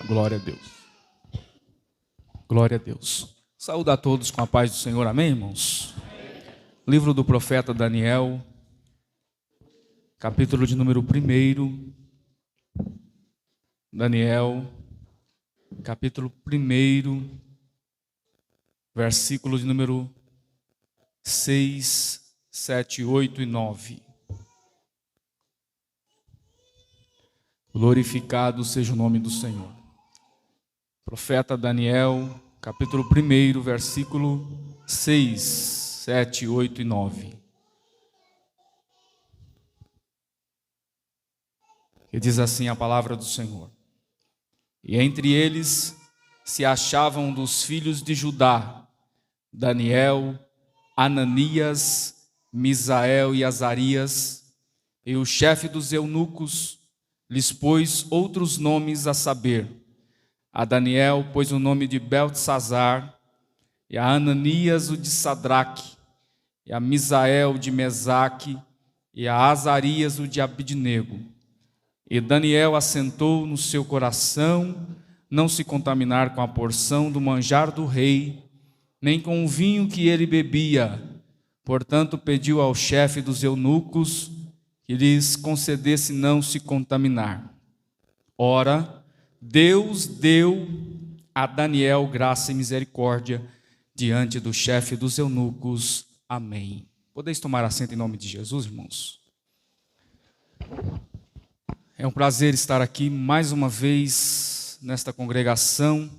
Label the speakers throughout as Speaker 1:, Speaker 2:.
Speaker 1: Glória a Deus. Glória a Deus. Saúde a todos com a paz do Senhor, amém, irmãos? Livro do profeta Daniel, capítulo de número 1. Daniel, capítulo 1, versículo de número 6, 7, 8 e 9. Glorificado seja o nome do Senhor. Profeta Daniel, capítulo 1, versículo 6, 7, 8 e 9. Que diz assim a palavra do Senhor. E entre eles se achavam dos filhos de Judá, Daniel, Ananias, Misael e Azarias, e o chefe dos eunucos lhes pôs outros nomes, a saber, a Daniel pôs o nome de Beltesazar, e a Ananias o de Sadraque, e a Misael de Mesaque, e a Azarias o de Abidnego. E Daniel assentou no seu coração não se contaminar com a porção do manjar do rei, nem com o vinho que ele bebia. Portanto, pediu ao chefe dos eunucos que lhes concedesse não se contaminar. Ora, Deus deu a Daniel graça e misericórdia diante do chefe dos eunucos. Amém. Podeis tomar assento em nome de Jesus, irmãos? É um prazer estar aqui mais uma vez nesta congregação,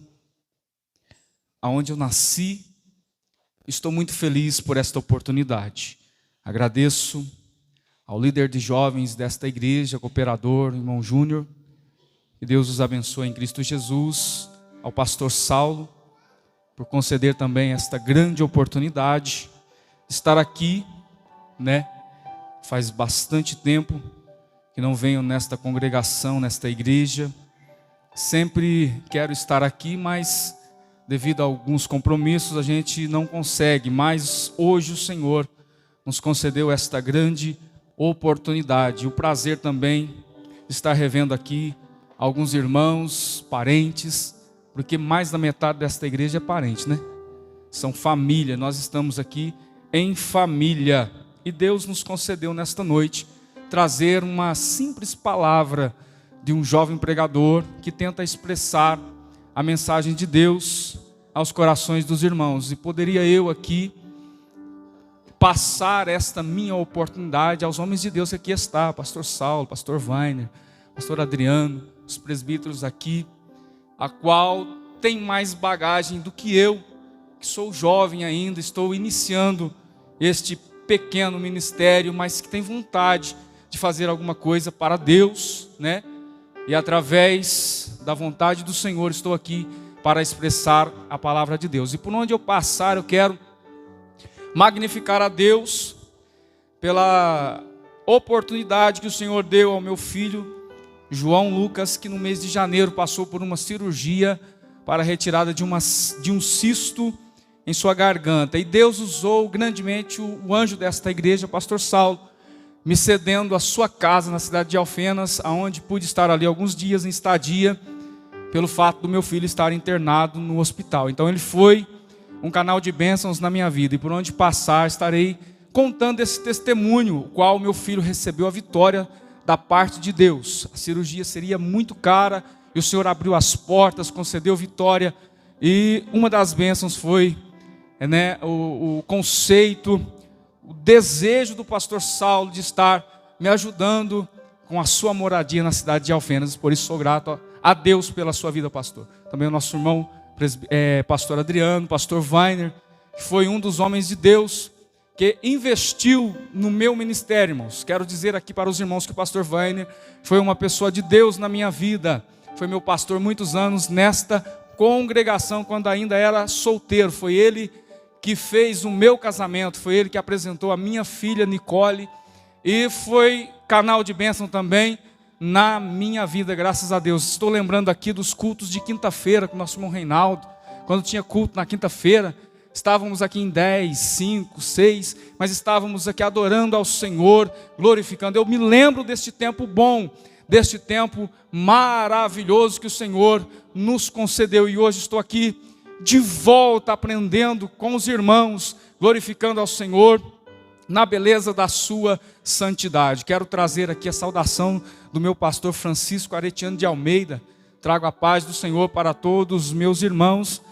Speaker 1: aonde eu nasci. Estou muito feliz por esta oportunidade. Agradeço ao líder de jovens desta igreja, cooperador, irmão Júnior, que Deus os abençoe em Cristo Jesus, ao pastor Saulo, por conceder também esta grande oportunidade de estar aqui, Faz bastante tempo que não venho nesta congregação, nesta igreja. Sempre quero estar aqui, mas devido a alguns compromissos a gente não consegue. Mas hoje o Senhor nos concedeu esta grande oportunidade. O prazer também de estar revendo aqui alguns irmãos, parentes, porque mais da metade desta igreja é parente, São família, nós estamos aqui em família. E Deus nos concedeu nesta noite trazer uma simples palavra de um jovem pregador que tenta expressar a mensagem de Deus aos corações dos irmãos. E poderia eu aqui passar esta minha oportunidade aos homens de Deus que aqui está, pastor Saulo, pastor Weiner, pastor Adriano, os presbíteros aqui, a qual tem mais bagagem do que eu, que sou jovem ainda, estou iniciando este pequeno ministério, mas que tem vontade de fazer alguma coisa para Deus, E através da vontade do Senhor estou aqui para expressar a palavra de Deus. E por onde eu passar, eu quero magnificar a Deus pela oportunidade que o Senhor deu ao meu filho João Lucas, que no mês de janeiro passou por uma cirurgia para a retirada de um cisto em sua garganta. E Deus usou grandemente o anjo desta igreja, o pastor Saulo, me cedendo a sua casa na cidade de Alfenas, aonde pude estar ali alguns dias em estadia, pelo fato do meu filho estar internado no hospital. Então ele foi um canal de bênçãos na minha vida, e por onde passar estarei contando esse testemunho, o qual meu filho recebeu a vitória da parte de Deus. A cirurgia seria muito cara, e o Senhor abriu as portas, concedeu vitória, e uma das bênçãos foi o conceito, o desejo do pastor Saulo de estar me ajudando com a sua moradia na cidade de Alfenas. Por isso sou grato a Deus pela sua vida, pastor. Também o nosso irmão pastor Adriano, pastor Weiner, que foi um dos homens de Deus que investiu no meu ministério, irmãos. Quero dizer aqui para os irmãos que o pastor Weiner foi uma pessoa de Deus na minha vida. Foi meu pastor muitos anos nesta congregação, quando ainda era solteiro. Foi ele que fez o meu casamento, foi ele que apresentou a minha filha Nicole, e foi canal de bênção também na minha vida, graças a Deus. Estou lembrando aqui dos cultos de quinta-feira com o nosso irmão Reinaldo. Quando tinha culto na quinta-feira, estávamos aqui em 10, 5, 6, mas estávamos aqui adorando ao Senhor, glorificando. Eu me lembro deste tempo bom, deste tempo maravilhoso que o Senhor nos concedeu. E hoje estou aqui de volta aprendendo com os irmãos, glorificando ao Senhor na beleza da sua santidade. Quero trazer aqui a saudação do meu pastor Francisco Aretiano de Almeida. Trago a paz do Senhor para todos os meus irmãos.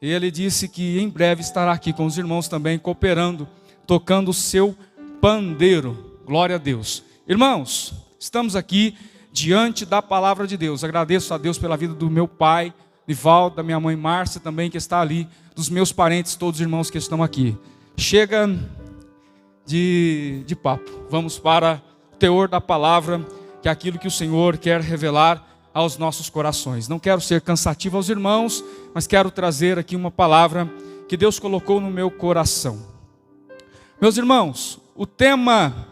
Speaker 1: Ele disse que em breve estará aqui com os irmãos também, cooperando, tocando o seu pandeiro. Glória a Deus. Irmãos, estamos aqui diante da palavra de Deus. Agradeço a Deus pela vida do meu pai, Nivaldo, da minha mãe Márcia também, que está ali, dos meus parentes, todos os irmãos que estão aqui. Chega de papo. Vamos para o teor da palavra, que é aquilo que o Senhor quer revelar aos nossos corações. Não quero ser cansativo aos irmãos, mas quero trazer aqui uma palavra que Deus colocou no meu coração. Meus irmãos, o tema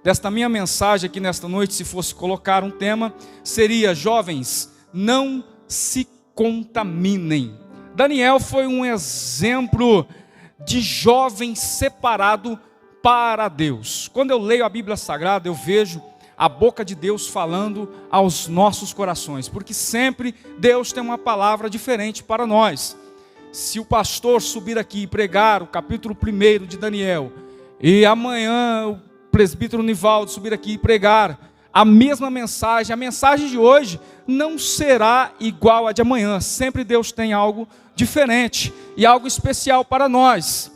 Speaker 1: desta minha mensagem aqui nesta noite, se fosse colocar um tema, seria: jovens, não se contaminem. Daniel foi um exemplo de jovem separado para Deus. Quando eu leio a Bíblia Sagrada, eu vejo a boca de Deus falando aos nossos corações, porque sempre Deus tem uma palavra diferente para nós. Se o pastor subir aqui e pregar o capítulo 1 de Daniel, e amanhã o presbítero Nivaldo subir aqui e pregar a mesma mensagem, a mensagem de hoje não será igual à de amanhã. Sempre Deus tem algo diferente e algo especial para nós.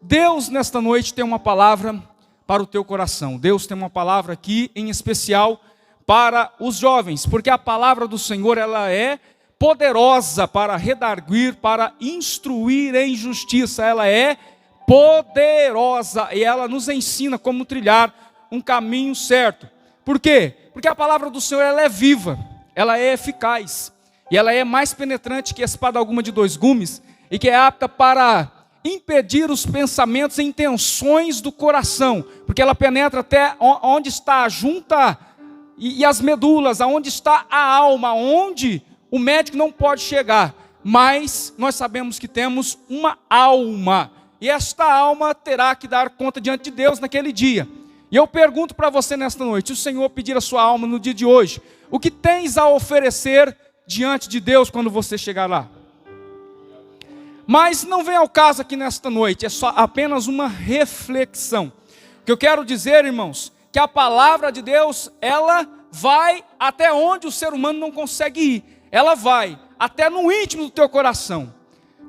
Speaker 1: Deus nesta noite tem uma palavra para o teu coração. Deus tem uma palavra aqui em especial para os jovens, porque a palavra do Senhor, ela é poderosa para redarguir, para instruir em justiça. Ela é poderosa e ela nos ensina como trilhar um caminho certo. Por quê? Porque a palavra do Senhor, ela é viva, ela é eficaz e ela é mais penetrante que a espada alguma de 2 gumes e que é apta para impedir os pensamentos e intenções do coração, porque ela penetra até onde está a junta e as medulas, aonde está a alma, onde o médico não pode chegar. Mas nós sabemos que temos uma alma, e esta alma terá que dar conta diante de Deus naquele dia. E eu pergunto para você nesta noite: se o Senhor pedir a sua alma no dia de hoje, o que tens a oferecer diante de Deus quando você chegar lá? Mas não vem ao caso aqui nesta noite, é só apenas uma reflexão. O que eu quero dizer, irmãos, que a palavra de Deus, ela vai até onde o ser humano não consegue ir. Ela vai até no íntimo do teu coração.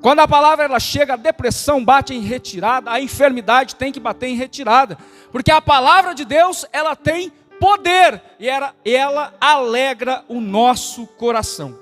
Speaker 1: Quando a palavra ela chega, a depressão bate em retirada, a enfermidade tem que bater em retirada, porque a palavra de Deus, ela tem poder e ela alegra o nosso coração.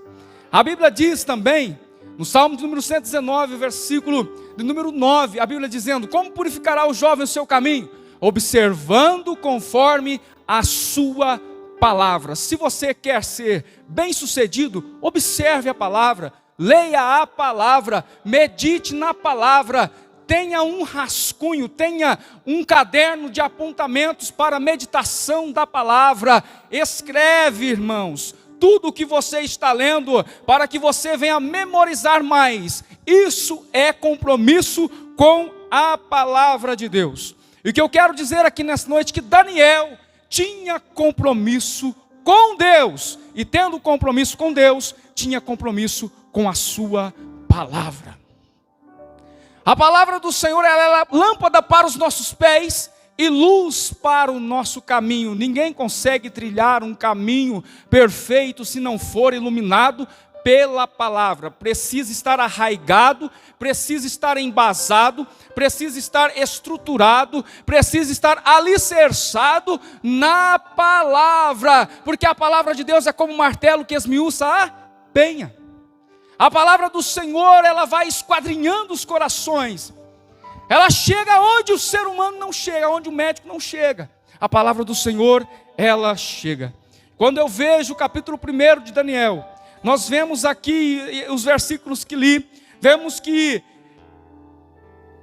Speaker 1: A Bíblia diz também, no Salmo de número 119, versículo de número 9, a Bíblia dizendo: como purificará o jovem o seu caminho? Observando conforme a sua palavra. Se você quer ser bem sucedido, observe a palavra, leia a palavra, medite na palavra, tenha um rascunho, tenha um caderno de apontamentos para a meditação da palavra. Escreve, irmãos, tudo o que você está lendo, para que você venha memorizar mais. Isso é compromisso com a palavra de Deus. E o que eu quero dizer aqui nessa noite, que Daniel tinha compromisso com Deus, e tendo compromisso com Deus, tinha compromisso com a sua palavra. A palavra do Senhor, ela é lâmpada para os nossos pés e luz para o nosso caminho. Ninguém consegue trilhar um caminho perfeito se não for iluminado pela palavra. Precisa estar arraigado, precisa estar embasado, precisa estar estruturado, precisa estar alicerçado na palavra, porque a palavra de Deus é como um martelo que esmiuça a penha. A palavra do Senhor, ela vai esquadrinhando os corações. Ela chega onde o ser humano não chega, onde o médico não chega. A palavra do Senhor, ela chega. Quando eu vejo o capítulo 1 de Daniel, nós vemos aqui os versículos que li, vemos que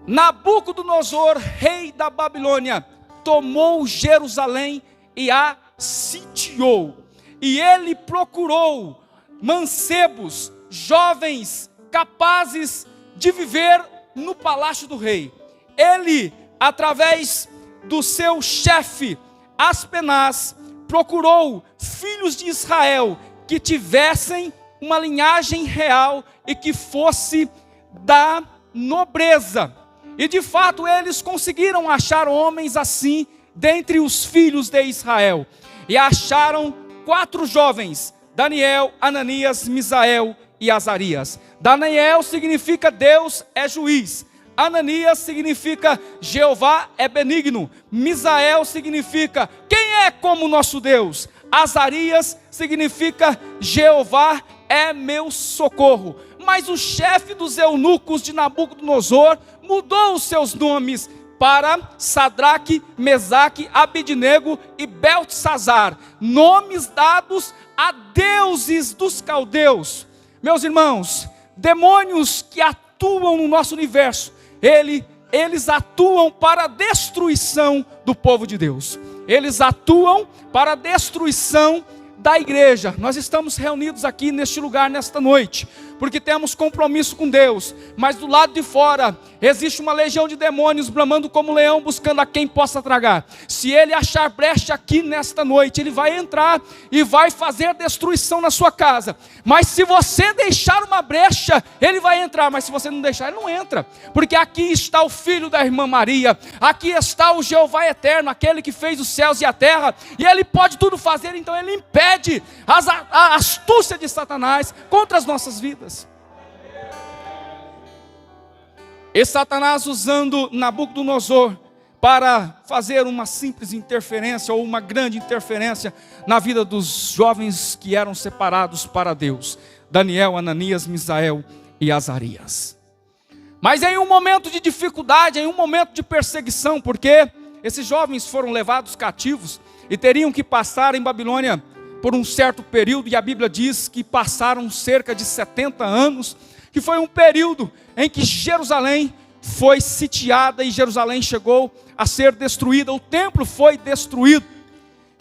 Speaker 1: Nabucodonosor, rei da Babilônia, tomou Jerusalém e a sitiou. E ele procurou mancebos, jovens, capazes de viver no palácio do rei. Ele, através do seu chefe Aspenaz, procurou filhos de Israel que tivessem uma linhagem real e que fosse da nobreza. E de fato eles conseguiram achar homens assim dentre os filhos de Israel. E acharam 4 jovens: Daniel, Ananias, Misael e Azarias. Daniel significa Deus é juiz. Ananias significa Jeová é benigno. Misael significa quem é como nosso Deus. Azarias significa Jeová é meu socorro. Mas o chefe dos eunucos de Nabucodonosor mudou os seus nomes para Sadraque, Mesaque, Abednego e Beltesazar, nomes dados a deuses dos caldeus. Meus irmãos, demônios que atuam no nosso universo, eles atuam para a destruição do povo de Deus. Eles atuam para a destruição da igreja. Nós estamos reunidos aqui neste lugar nesta noite porque temos compromisso com Deus, mas do lado de fora existe uma legião de demônios bramando como leão, buscando a quem possa tragar. Se ele achar brecha aqui nesta noite, ele vai entrar e vai fazer destruição na sua casa. Mas se você deixar uma brecha, ele vai entrar. Mas se você não deixar, ele não entra, porque aqui está o Filho da irmã Maria, aqui está o Jeová eterno, aquele que fez os céus e a terra, e ele pode tudo fazer. Então ele impede a astúcia de Satanás contra as nossas vidas. E Satanás, usando Nabucodonosor para fazer uma simples interferência ou uma grande interferência na vida dos jovens que eram separados para Deus: Daniel, Ananias, Misael e Azarias. Mas em um momento de dificuldade, em um momento de perseguição, porque esses jovens foram levados cativos e teriam que passar em Babilônia por um certo período, e a Bíblia diz que passaram cerca de 70 anos, que foi um período em que Jerusalém foi sitiada e Jerusalém chegou a ser destruída, o templo foi destruído.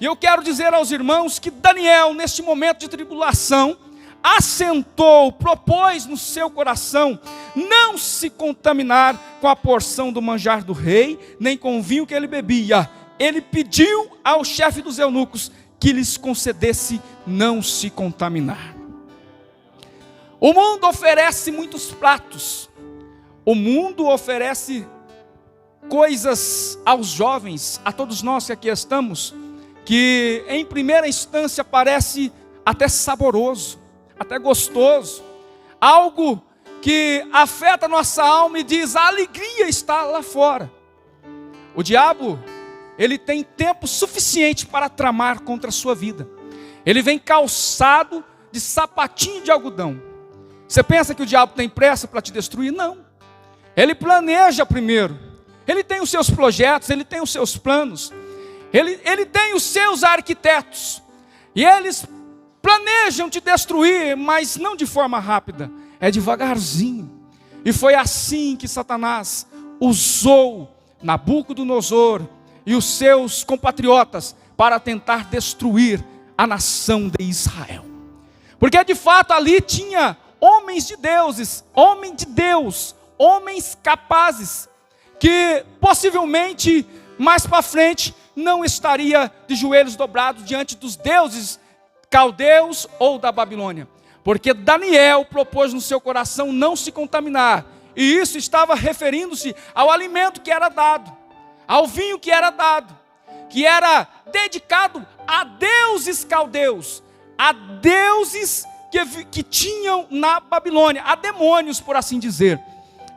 Speaker 1: E eu quero dizer aos irmãos que Daniel, neste momento de tribulação, assentou, propôs no seu coração não se contaminar com a porção do manjar do rei, nem com o vinho que ele bebia. Ele pediu ao chefe dos eunucos que lhes concedesse não se contaminar. O mundo oferece muitos pratos, o mundo oferece coisas aos jovens, a todos nós que aqui estamos, que em primeira instância parece até saboroso, até gostoso, algo que afeta a nossa alma e diz: a alegria está lá fora. O diabo, ele tem tempo suficiente para tramar contra a sua vida. Ele vem calçado de sapatinho de algodão. Você pensa que o diabo tem pressa para te destruir? Não. Ele planeja primeiro. Ele tem os seus projetos, ele tem os seus planos. Ele tem os seus arquitetos. E eles planejam te destruir, mas não de forma rápida. É devagarzinho. E foi assim que Satanás usou Nabucodonosor e os seus compatriotas para tentar destruir a nação de Israel. Porque de fato ali tinha homens de deuses, homens capazes, que possivelmente mais para frente não estaria de joelhos dobrados diante dos deuses caldeus ou da Babilônia. Porque Daniel propôs no seu coração não se contaminar, e isso estava referindo-se ao alimento que era dado, ao vinho que era dado, que era dedicado a deuses caldeus, a deuses que tinham na Babilônia, a demônios, por assim dizer.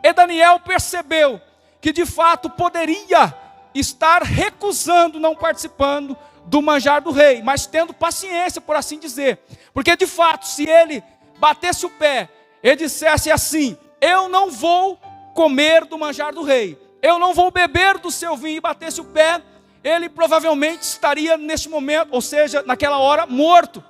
Speaker 1: E Daniel percebeu que de fato poderia estar recusando, não participando do manjar do rei, mas tendo paciência, por assim dizer, porque de fato, se ele batesse o pé e dissesse assim: eu não vou comer do manjar do rei, eu não vou beber do seu vinho, e batesse o pé, ele provavelmente estaria neste momento, ou seja, naquela hora, morto,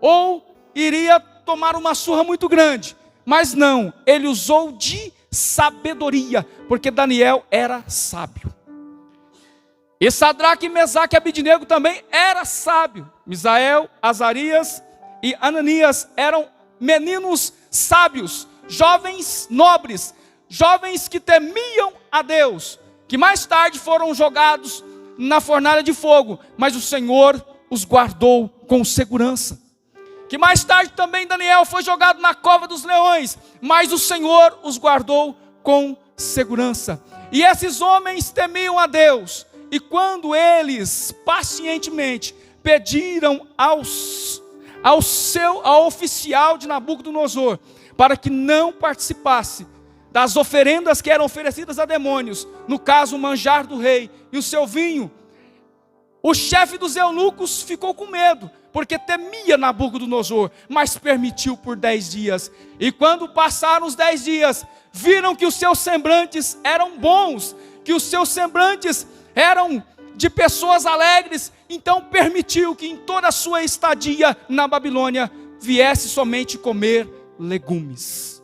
Speaker 1: ou iria tomar uma surra muito grande. Mas não, ele usou de sabedoria, porque Daniel era sábio. E Sadraque, Mesaque e Abednego também era sábio. Misael, Azarias e Ananias eram meninos sábios, jovens nobres, jovens que temiam a Deus, que mais tarde foram jogados na fornalha de fogo, mas o Senhor os guardou com segurança. Que mais tarde também Daniel foi jogado na cova dos leões, mas o Senhor os guardou com segurança. E esses homens temiam a Deus, e quando eles pacientemente pediram ao oficial de Nabucodonosor para que não participasse das oferendas que eram oferecidas a demônios, no caso o manjar do rei e o seu vinho, o chefe dos eunucos ficou com medo, porque temia Nabucodonosor, mas permitiu por 10 dias. E quando passaram os 10 dias, viram que os seus semblantes eram bons, que os seus semblantes eram de pessoas alegres, então permitiu que em toda a sua estadia na Babilônia, viesse somente comer legumes.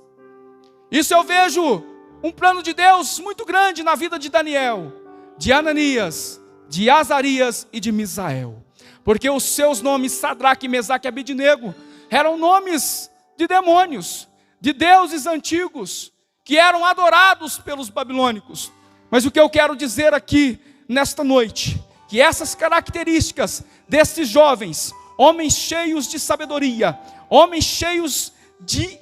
Speaker 1: Isso eu vejo um plano de Deus muito grande na vida de Daniel, de Ananias, de Azarias e de Misael. Porque os seus nomes, Sadraque, Mesaque e Abednego, eram nomes de demônios, de deuses antigos, que eram adorados pelos babilônicos. Mas o que eu quero dizer aqui, nesta noite, que essas características desses jovens, homens cheios de sabedoria, homens cheios de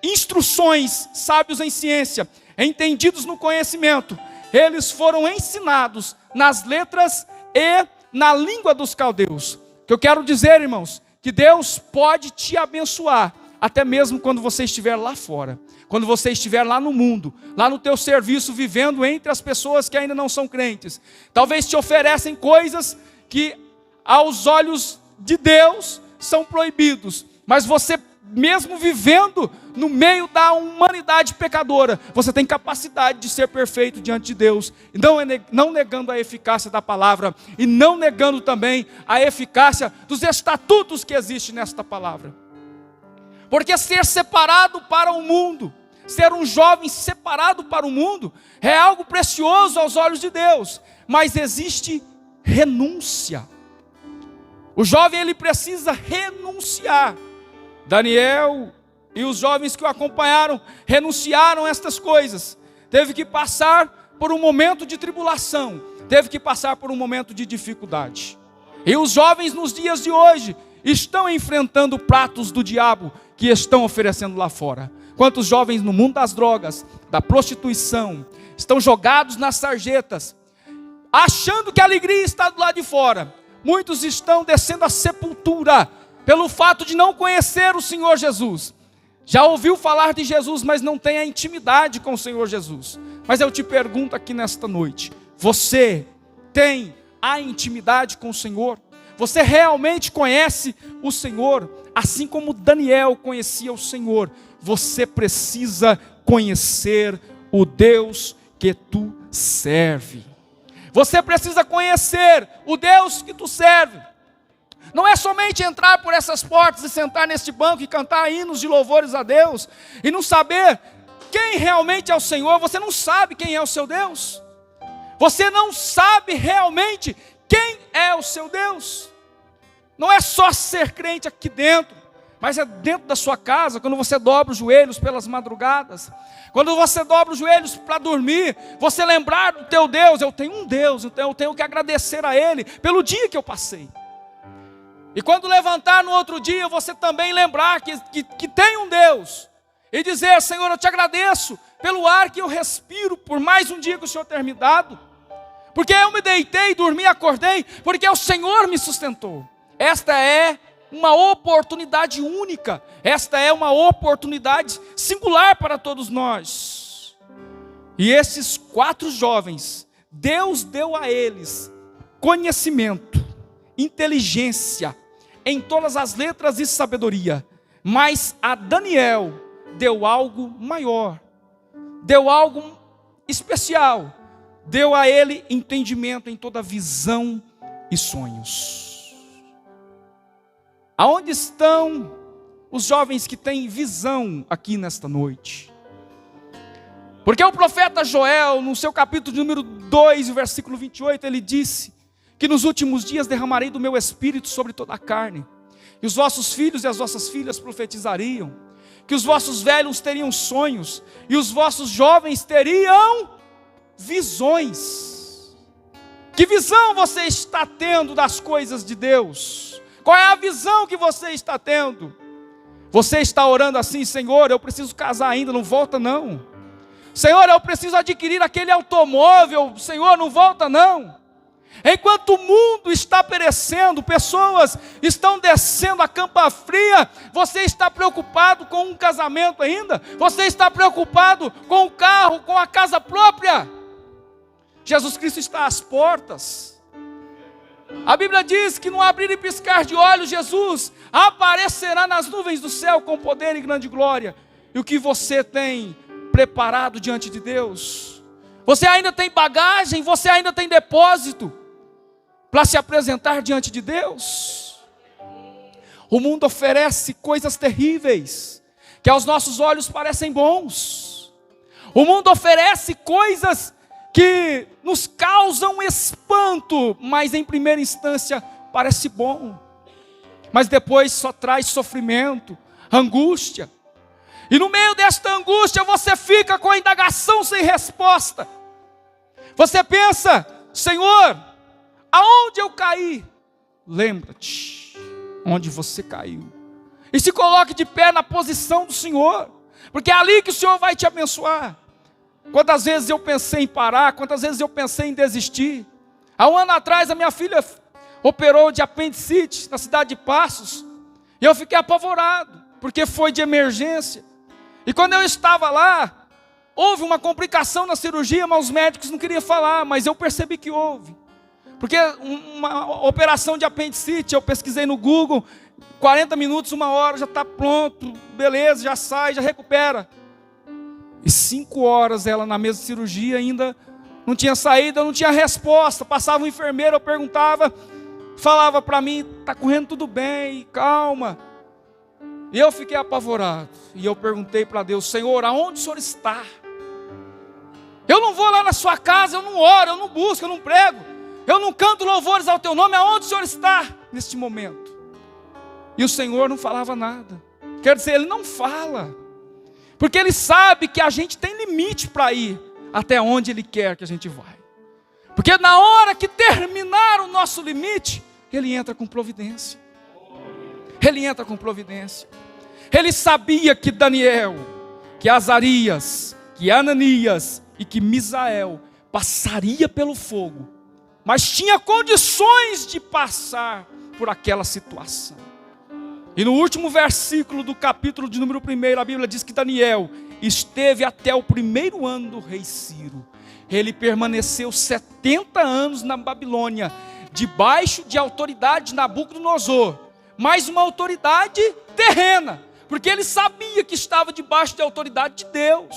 Speaker 1: instruções, sábios em ciência, entendidos no conhecimento, eles foram ensinados nas letras e na língua dos caldeus. Que eu quero dizer, irmãos, que Deus pode te abençoar, até mesmo quando você estiver lá fora, quando você estiver lá no mundo, lá no teu serviço, vivendo entre as pessoas que ainda não são crentes. Talvez te oferecem coisas que aos olhos de Deus são proibidos, mas você, mesmo vivendo no meio da humanidade pecadora, você tem capacidade de ser perfeito diante de Deus, não negando a eficácia da palavra, e não negando também a eficácia dos estatutos que existem nesta palavra. Porque ser separado para o mundo, ser um jovem separado para o mundo, é algo precioso aos olhos de Deus, mas existe renúncia. O jovem, ele precisa renunciar. Daniel e os jovens que o acompanharam renunciaram a estas coisas. Teve que passar por um momento de tribulação, teve que passar por um momento de dificuldade. E os jovens nos dias de hoje estão enfrentando pratos do diabo que estão oferecendo lá fora. Quantos jovens no mundo das drogas, da prostituição, estão jogados nas sarjetas, achando que a alegria está do lado de fora. Muitos estão descendo à sepultura pelo fato de não conhecer o Senhor Jesus. Já ouviu falar de Jesus, mas não tem a intimidade com o Senhor Jesus. Mas eu te pergunto aqui nesta noite, você tem a intimidade com o Senhor? Você realmente conhece o Senhor? Assim como Daniel conhecia o Senhor, você precisa conhecer o Deus que tu serve. Você precisa conhecer o Deus que tu serve. Não é somente entrar por essas portas e sentar neste banco e cantar hinos de louvores a Deus e não saber quem realmente é o Senhor. Você não sabe quem é o seu Deus. Você não sabe realmente quem é o seu Deus. Não é só ser crente aqui dentro, mas é dentro da sua casa, quando você dobra os joelhos pelas madrugadas, quando você dobra os joelhos para dormir, você lembrar do teu Deus. Eu tenho um Deus, então eu tenho que agradecer a Ele pelo dia que eu passei. E quando levantar no outro dia, você também lembrar que tem um Deus. E dizer: Senhor, eu te agradeço pelo ar que eu respiro, por mais um dia que o Senhor ter me dado. Porque eu me deitei, dormi, acordei, porque o Senhor me sustentou. Esta é uma oportunidade única. Esta é uma oportunidade singular para todos nós. E esses 4 jovens, Deus deu a eles conhecimento, inteligência, em todas as letras e sabedoria. Mas a Daniel deu algo maior, deu algo especial, deu a ele entendimento em toda visão e sonhos. Aonde estão os jovens que têm visão aqui nesta noite? Porque o profeta Joel, no seu capítulo número 2, versículo 28, ele disse que nos últimos dias derramarei do meu espírito sobre toda a carne, e os vossos filhos e as vossas filhas profetizariam, que os vossos velhos teriam sonhos, e os vossos jovens teriam visões. Que visão você está tendo das coisas de Deus? Qual é a visão que você está tendo? Você está orando assim: Senhor, eu preciso casar ainda, não volta não. Senhor, eu preciso adquirir aquele automóvel, Senhor, não volta não. Enquanto o mundo está perecendo, pessoas estão descendo a campa fria, você está preocupado com um casamento ainda? Você está preocupado com o carro, com a casa própria? Jesus Cristo está às portas. A Bíblia diz que no abrir e piscar de olhos, Jesus aparecerá nas nuvens do céu com poder e grande glória. E o que você tem preparado diante de Deus? Você ainda tem bagagem? Você ainda tem depósito para se apresentar diante de Deus? O mundo oferece coisas terríveis, que aos nossos olhos parecem bons. O mundo oferece coisas que nos causam espanto, mas em primeira instância parece bom, mas depois só traz sofrimento, angústia. E no meio desta angústia você fica com a indagação sem resposta. Você pensa: Senhor, aonde eu caí? Lembra-te onde você caiu, e se coloque de pé na posição do Senhor, porque é ali que o Senhor vai te abençoar. Quantas vezes eu pensei em parar, quantas vezes eu pensei em desistir. Há um ano atrás a minha filha operou de apendicite na cidade de Passos, e eu fiquei apavorado, porque foi de emergência. E quando eu estava lá, houve uma complicação na cirurgia, mas os médicos não queriam falar, mas eu percebi que houve. Porque uma operação de apendicite, eu pesquisei no Google, 40 minutos, 1 hora, já está pronto, beleza, já sai, já recupera. E 5 horas ela na mesa de cirurgia ainda não tinha saída, não tinha resposta. Passava um enfermeiro, eu perguntava, falava para mim: está correndo tudo bem, calma. E eu fiquei apavorado. E eu perguntei para Deus: Senhor, aonde o Senhor está? Eu não vou lá na sua casa, eu não oro, eu não busco, eu não prego, eu não canto louvores ao teu nome. Aonde o Senhor está neste momento? E o Senhor não falava nada. Quer dizer, Ele não fala, porque Ele sabe que a gente tem limite para ir até onde Ele quer que a gente vai. Porque na hora que terminar o nosso limite, Ele entra com providência. Ele entra com providência. Ele sabia que Daniel, que Azarias, que Ananias e que Misael passaria pelo fogo, mas tinha condições de passar por aquela situação. E no último versículo do capítulo de número 1, a Bíblia diz que Daniel esteve até o 1º ano do rei Ciro. Ele permaneceu 70 anos na Babilônia, debaixo de autoridade de Nabucodonosor, mas uma autoridade terrena, porque ele sabia que estava debaixo de autoridade de Deus,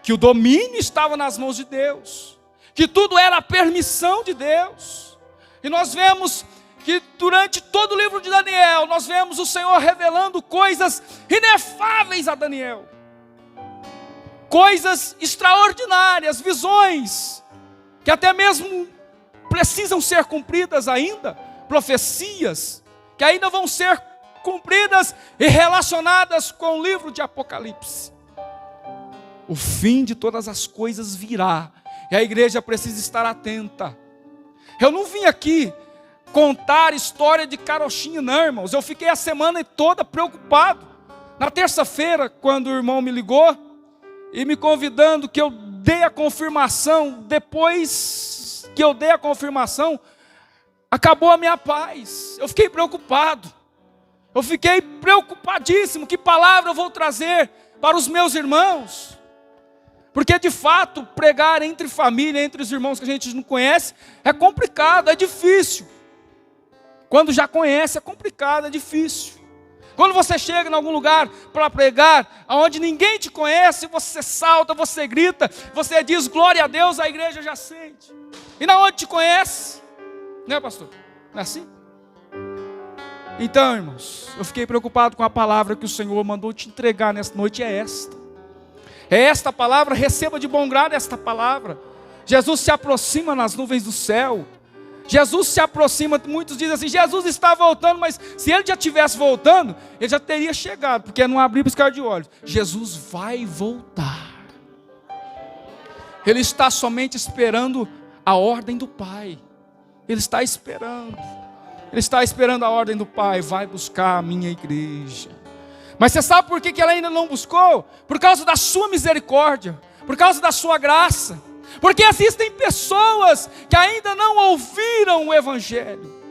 Speaker 1: que o domínio estava nas mãos de Deus, que tudo era a permissão de Deus. E nós vemos que durante todo o livro de Daniel, nós vemos o Senhor revelando coisas inefáveis a Daniel, coisas extraordinárias, visões, que até mesmo precisam ser cumpridas ainda, profecias, que ainda vão ser cumpridas e relacionadas com o livro de Apocalipse. O fim de todas as coisas virá, e a igreja precisa estar atenta. Eu não vim aqui contar história de carochinha, não, irmãos. Eu fiquei a semana toda preocupado. Na terça-feira, quando o irmão me ligou e me convidando que eu dei a confirmação, depois que eu dei a confirmação, acabou a minha paz. Eu fiquei preocupado. Eu fiquei preocupadíssimo. Que palavra eu vou trazer para os meus irmãos? Porque de fato, pregar entre família, entre os irmãos que a gente não conhece, é complicado, é difícil. Quando já conhece, é complicado, é difícil. Quando você chega em algum lugar para pregar, onde ninguém te conhece, você salta, você grita, você diz glória a Deus, a igreja já sente. E na onde te conhece, né, pastor? Não é assim? Então, irmãos, eu fiquei preocupado com a palavra que o Senhor mandou te entregar nesta noite, é esta. É esta palavra, receba de bom grado esta palavra. Jesus se aproxima nas nuvens do céu. Jesus se aproxima, muitos dizem assim, Jesus está voltando, mas se ele já estivesse voltando, ele já teria chegado, porque não abriu piscar de olhos. Jesus vai voltar. Ele está somente esperando a ordem do Pai. Ele está esperando. Ele está esperando a ordem do Pai. Vai buscar a minha igreja. Mas você sabe por que ela ainda não buscou? Por causa da sua misericórdia, por causa da sua graça. Porque existem pessoas que ainda não ouviram o Evangelho,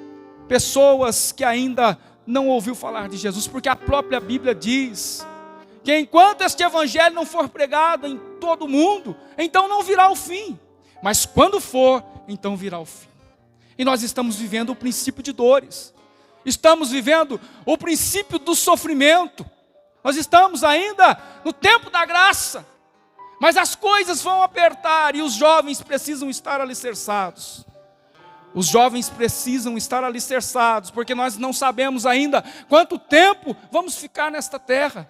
Speaker 1: pessoas que ainda não ouviu falar de Jesus, porque a própria Bíblia diz que enquanto este Evangelho não for pregado em todo o mundo, então não virá o fim, mas quando for, então virá o fim. E nós estamos vivendo o princípio de dores, estamos vivendo o princípio do sofrimento, nós estamos ainda no tempo da graça, mas as coisas vão apertar e os jovens precisam estar alicerçados. Os jovens precisam estar alicerçados, porque nós não sabemos ainda quanto tempo vamos ficar nesta terra.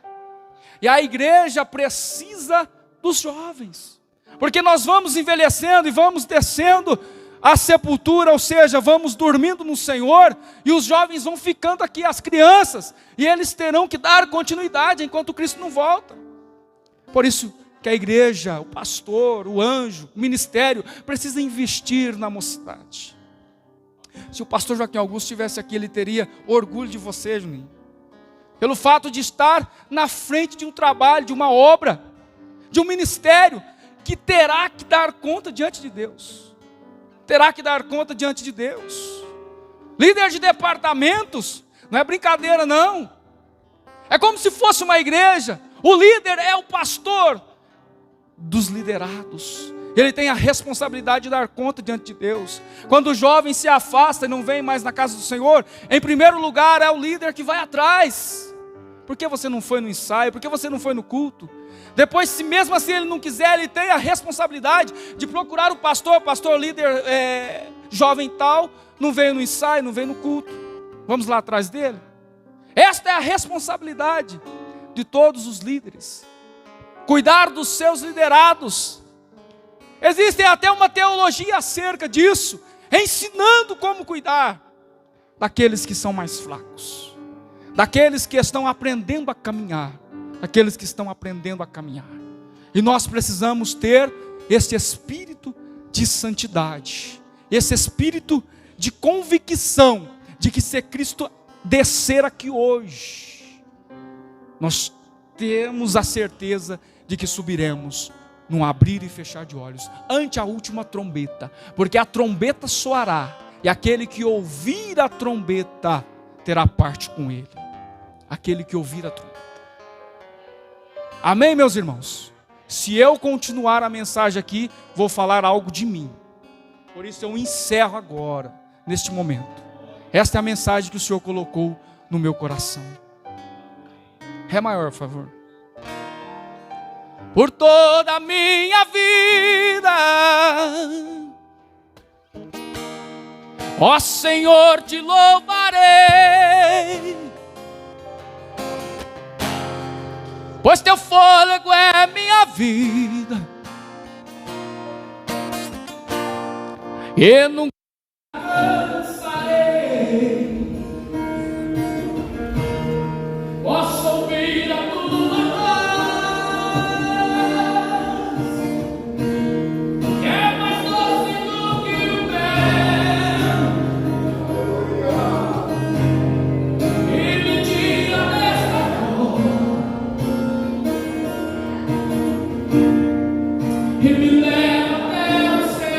Speaker 1: E a igreja precisa dos jovens, porque nós vamos envelhecendo e vamos descendo a sepultura, ou seja, vamos dormindo no Senhor, e os jovens vão ficando aqui, as crianças, e eles terão que dar continuidade enquanto Cristo não volta. Por isso que a igreja, o pastor, o anjo, o ministério, precisa investir na mocidade. Se o pastor Joaquim Augusto estivesse aqui, ele teria orgulho de você, Juninho, pelo fato de estar na frente de um trabalho, de uma obra, de um ministério, que terá que dar conta diante de Deus. Terá que dar conta diante de Deus. Líder de departamentos, não é brincadeira não. É como se fosse uma igreja. O líder é o pastor dos liderados. Ele tem a responsabilidade de dar conta diante de Deus. Quando o jovem se afasta e não vem mais na casa do Senhor, em primeiro lugar é o líder que vai atrás. Por que você não foi no ensaio? Por que você não foi no culto? Depois, se mesmo assim ele não quiser, ele tem a responsabilidade de procurar o pastor líder jovem tal, não veio no ensaio, não veio no culto. Vamos lá atrás dele? Esta é a responsabilidade de todos os líderes. Cuidar dos seus liderados. Existe até uma teologia acerca disso, ensinando como cuidar daqueles que são mais fracos, daqueles que estão aprendendo a caminhar, daqueles que estão aprendendo a caminhar. E nós precisamos ter esse espírito de santidade, esse espírito de convicção de que se Cristo descer aqui hoje, nós temos a certeza de que subiremos num abrir e fechar de olhos, ante a última trombeta, porque a trombeta soará, e aquele que ouvir a trombeta, terá parte com ele, aquele que ouvir a trombeta. Amém, meus irmãos? Se eu continuar a mensagem aqui, vou falar algo de mim, por isso eu encerro agora, neste momento. Esta é a mensagem que o Senhor colocou no meu coração. Ré maior, por favor. Por toda a minha vida, ó Senhor, te louvarei, pois teu fôlego é minha vida, e nunca cansarei. Posso ouvir a tua e me leva até o céu.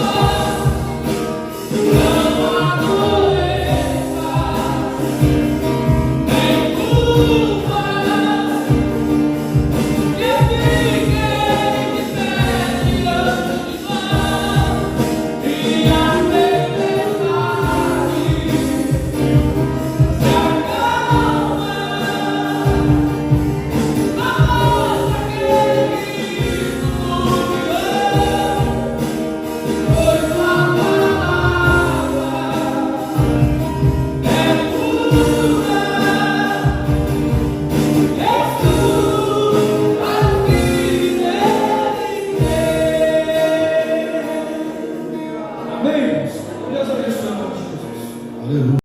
Speaker 2: Senhor.